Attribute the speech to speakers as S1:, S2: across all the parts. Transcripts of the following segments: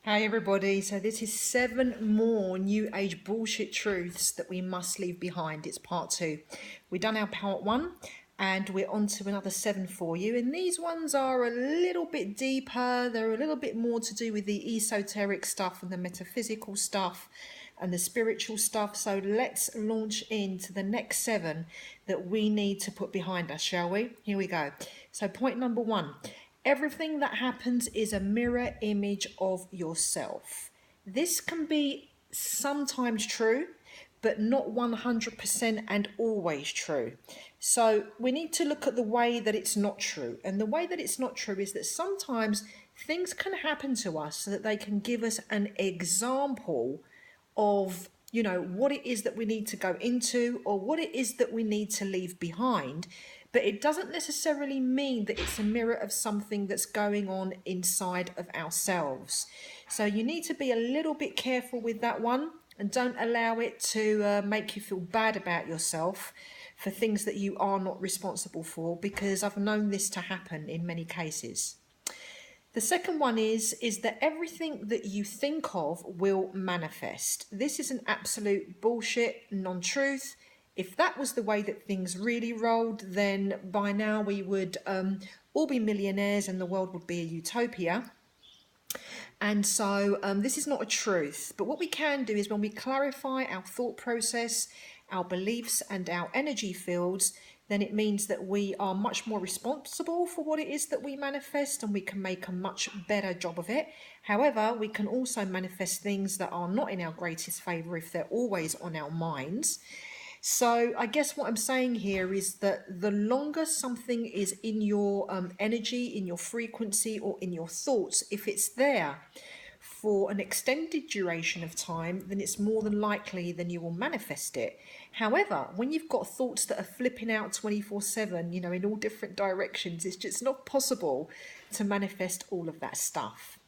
S1: Hi everybody, so this is 7 more New Age bullshit truths that we must leave behind. It's part 2. We've done our part 1 and we're on to another 7 for you, and these ones are a little bit deeper. They're a little bit more to do with the esoteric stuff and the metaphysical stuff and the spiritual stuff. So let's launch into the next 7 that we need to put behind us, shall we? Here we go. So point number 1. Everything that happens is a mirror image of yourself. This can be sometimes true, but not 100% and always true. So we need to look at the way that it's not true. And the way that it's not true is that sometimes things can happen to us so that they can give us an example of what it is that we need to go into or what it is that we need to leave behind, but it doesn't necessarily mean that it's a mirror of something that's going on inside of ourselves. So you need to be a little bit careful with that one, and don't allow it to make you feel bad about yourself for things that you are not responsible for, because I've known this to happen in many cases. The second one is that everything that you think of will manifest. This is an absolute bullshit non-truth. If that was the way that things really rolled, then by now we would all be millionaires and the world would be a utopia. And so this is not a truth. But what we can do is, when we clarify our thought process, our beliefs and our energy fields, then it means that we are much more responsible for what it is that we manifest, and we can make a much better job of it. However, we can also manifest things that are not in our greatest favour if they're always on our minds. So I guess what I'm saying here is that the longer something is in your energy, in your frequency, or in your thoughts, if it's there for an extended duration of time, then it's more than likely then you will manifest it. However, when you've got thoughts that are flipping out 24/7, in all different directions, it's just not possible to manifest all of that stuff.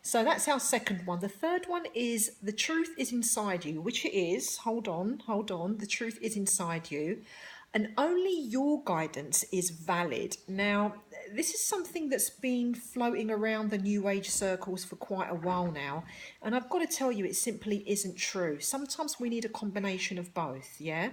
S1: So that's our second one. The third one is the truth is inside you, which it is. Hold on. The truth is inside you, and only your guidance is valid. Now, this is something that's been floating around the New Age circles for quite a while now, and I've got to tell you, it simply isn't true. Sometimes we need a combination of both, yeah?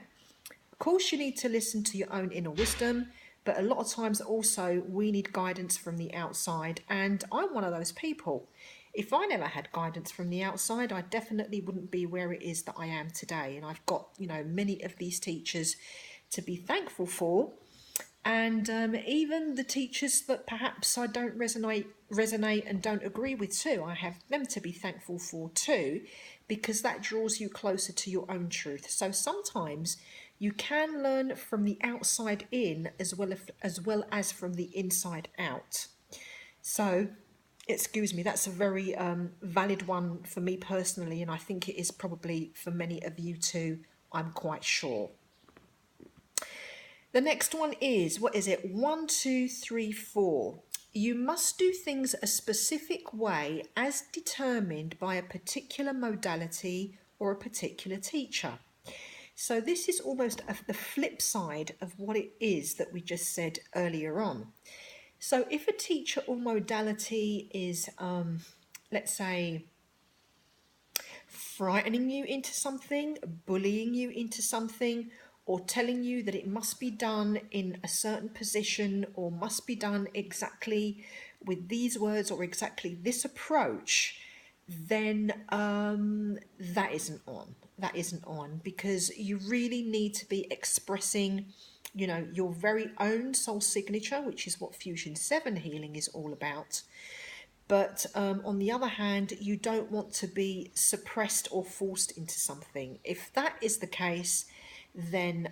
S1: Of course, you need to listen to your own inner wisdom, but a lot of times also we need guidance from the outside, and I'm one of those people. If I never had guidance from the outside, I definitely wouldn't be where it is that I am today. And I've got, many of these teachers to be thankful for. And even the teachers that perhaps I don't resonate and don't agree with too, I have them to be thankful for too, because that draws you closer to your own truth. So sometimes you can learn from the outside in as well as from the inside out. So, excuse me, that's a very valid one for me personally, and I think it is probably for many of you too, I'm quite sure. The next one is, what is it? 1, 2, 3, 4. You must do things a specific way as determined by a particular modality or a particular teacher. So this is almost the flip side of what it is that we just said earlier on. So if a teacher or modality is, let's say, frightening you into something, bullying you into something, or telling you that it must be done in a certain position or must be done exactly with these words or exactly this approach, then that isn't on. That isn't on, because you really need to be expressing your very own soul signature, which is what Fusion 7 healing is all about. But on the other hand, you don't want to be suppressed or forced into something. If that is the case, then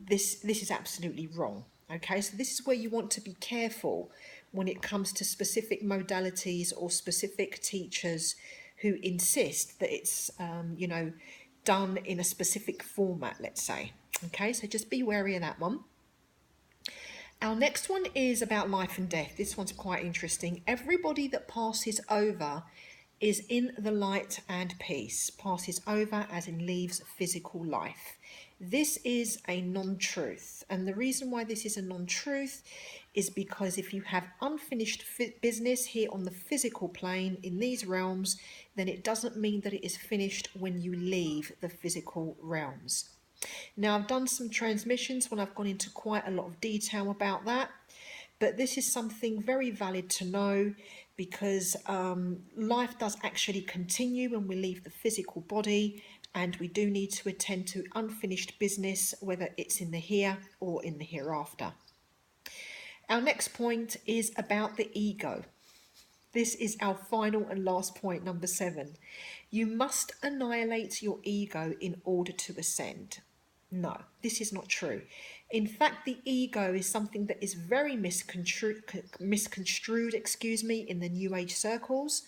S1: this is absolutely wrong. Okay, so this is where you want to be careful when it comes to specific modalities or specific teachers who insist that it's done in a specific format, let's say. Okay, so just be wary of that one. Our next one is about life and death. This one's quite interesting. Everybody that passes over is in the light and peace. Passes over as in leaves physical life. This is a non-truth. And the reason why this is a non-truth is because if you have unfinished business here on the physical plane in these realms, then it doesn't mean that it is finished when you leave the physical realms. Now, I've done some transmissions when I've gone into quite a lot of detail about that, but this is something very valid to know because life does actually continue when we leave the physical body, and we do need to attend to unfinished business, whether it's in the here or in the hereafter. Our next point is about the ego. This is our final and last point, number 7. You must annihilate your ego in order to ascend. No, this is not true. In fact, the ego is something that is very misconstrued, in the New Age circles.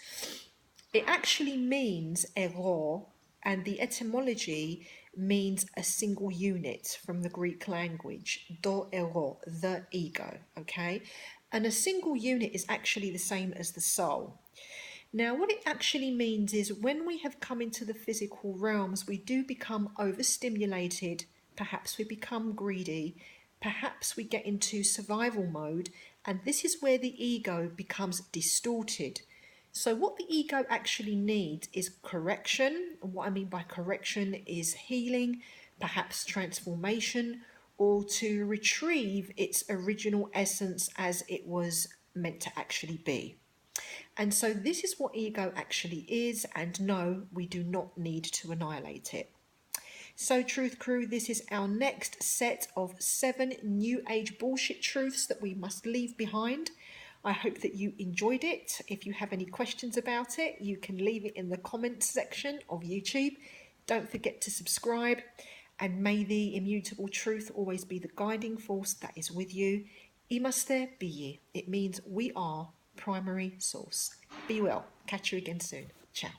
S1: It actually means ego, and the etymology means a single unit from the Greek language, do ego, the ego, okay? And a single unit is actually the same as the soul. Now, what it actually means is when we have come into the physical realms, we do become overstimulated, perhaps we become greedy, perhaps we get into survival mode, and this is where the ego becomes distorted. So what the ego actually needs is correction. And what I mean by correction is healing, perhaps transformation, or to retrieve its original essence as it was meant to actually be. And so this is what ego actually is, and no, we do not need to annihilate it. So Truth Crew, this is our next set of 7 New Age bullshit truths that we must leave behind. I hope that you enjoyed it. If you have any questions about it, you can leave it in the comments section of YouTube. Don't forget to subscribe, and may the immutable truth always be the guiding force that is with you. Imaste Biyi. It means we are primary source. Be well. Catch you again soon. Ciao.